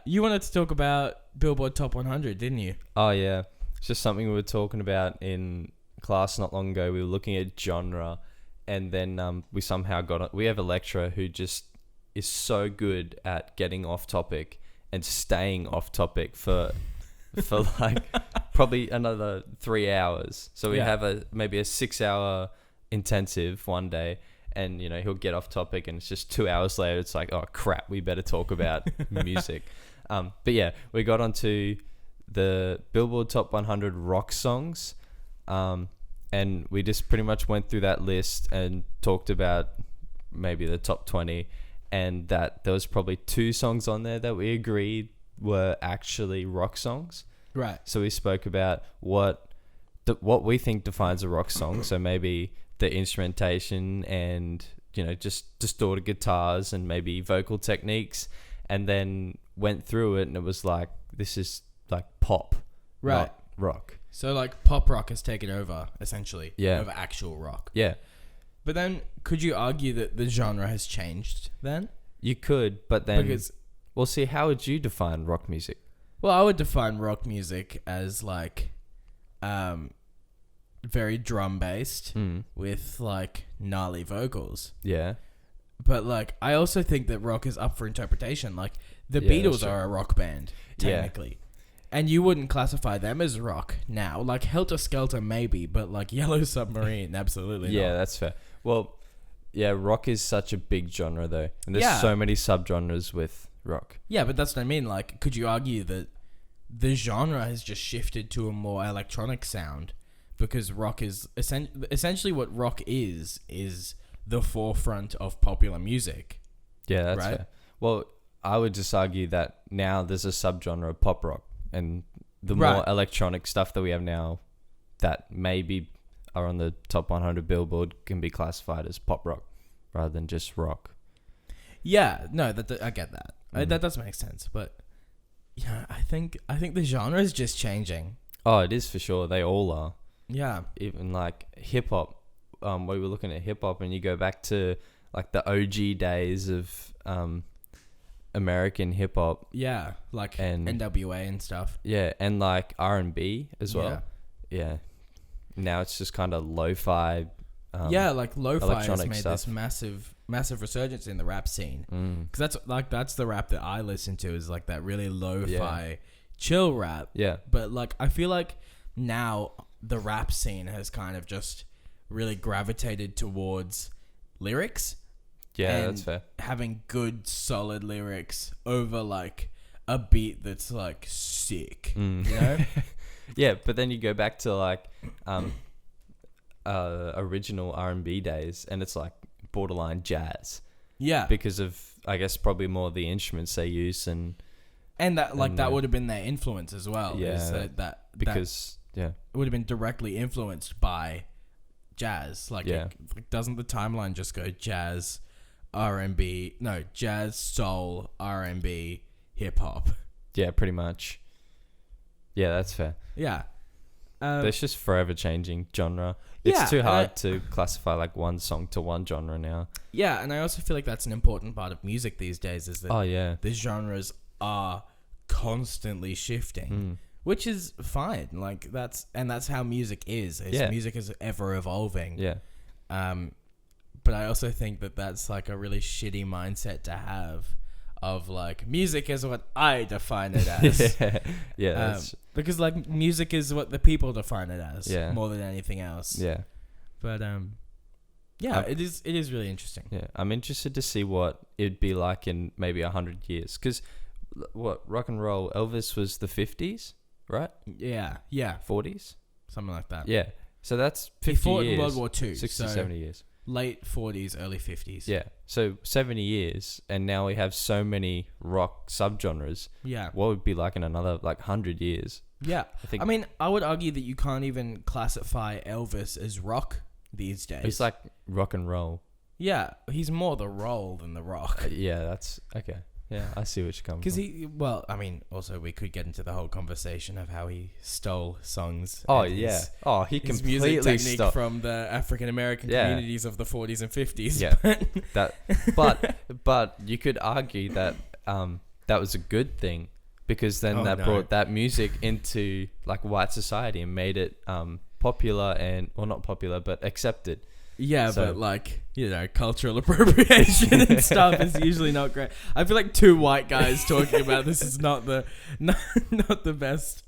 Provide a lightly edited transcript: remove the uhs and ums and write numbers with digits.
You wanted to talk about Billboard Top 100, didn't you? Oh, yeah. It's just something we were talking about in class not long ago. We were looking at genre, and then we somehow we have a lecturer who just is so good at getting off topic and staying off topic for like probably another 3 hours. So we have maybe a 6-hour intensive one day, and he'll get off topic, and it's just 2 hours later it's like, oh crap, we better talk about music. But yeah, we got onto the Billboard Top 100 rock songs, and we just pretty much went through that list and talked about maybe the top 20, and that there was probably 2 songs on there that we agreed were actually rock songs. Right. So we spoke about what we think defines a rock song. So maybe the instrumentation and just distorted guitars and maybe vocal techniques, and then went through it, and it was like, this is like pop, right, not rock. So like pop rock has taken over essentially, over actual rock. Yeah. But then could you argue that the genre has changed then? You could, but then we'll see. How would you define rock music? Well, I would define rock music as like very drum based with like gnarly vocals. Yeah. But like I also think that rock is up for interpretation. Like the Beatles are a rock band technically. And you wouldn't classify them as rock now. Like Helter Skelter maybe, but like Yellow Submarine absolutely not. Yeah, that's fair. Well, yeah, rock is such a big genre though. And there's so many subgenres with rock. Yeah, but that's what I mean. Like, could you argue that the genre has just shifted to a more electronic sound? Because rock is essentially what rock is the forefront of popular music. Yeah, that's right? fair. Well, I would just argue that now there's a subgenre of pop rock, and the more electronic stuff that we have now that maybe are on the top 100 Billboard can be classified as pop rock rather than just rock. Yeah, no, I get that. That does make sense, but yeah, I think the genre is just changing. Oh, it is for sure. They all are. Yeah. Even like hip hop. We were looking at hip hop, and you go back to like the OG days of American hip hop. Yeah, like NWA and stuff. Yeah, and like R&B as well. Yeah. Now it's just kind of lo-fi. Like lo-fi has made stuff. this massive resurgence in the rap scene. Because that's the rap that I listen to, is like that really lo-fi chill rap. Yeah. But like I feel like now the rap scene has kind of just really gravitated towards lyrics. Yeah, that's fair. Having good solid lyrics over like a beat that's like sick. You know? Yeah, but then you go back to like original R&B days, and it's like borderline jazz. Yeah. Because of, I guess, probably more the instruments they use, and that would have been their influence as well. Yeah. It would have been directly influenced by jazz. Like, doesn't the timeline just go jazz, R&B? No, jazz, soul, R&B, hip hop. Yeah, pretty much. Yeah, that's fair. Yeah. It's just forever changing genre. It's too hard to classify like one song to one genre now. Yeah, and I also feel like that's an important part of music these days, is that the genres are constantly shifting, which is fine. Like that's how music is. Music is ever evolving. Yeah. But I also think that that's like a really shitty mindset to have, of like, music is what I define it as. Because like music is what the people define it as, more than anything else. Yeah. But it is really interesting. Yeah, I'm interested to see what it'd be like in maybe 100 years. Because rock and roll, Elvis was the 50s, right? Yeah. 40s, something like that. Yeah. So that's 50 years. In World War II. 60, 70 years. Late 40s, early 50s. Yeah. So 70 years, and now we have so many rock subgenres. Yeah. What would it be like in another 100 years? Yeah. I mean, I would argue that you can't even classify Elvis as rock these days. He's like rock and roll. Yeah. He's more the roll than the rock. Yeah, that's okay. Yeah, I see what you're coming from. Also we could get into the whole conversation of how he stole songs. Oh, yeah. He completely music technique stole from the African American communities of the 40s and 50s. Yeah. But you could argue that that was a good thing, because then brought that music into like white society and made it popular and, well, not popular, but accepted. Yeah, so, but like, you know, cultural appropriation and stuff is usually not great. I feel like two white guys talking about this is not the not the best.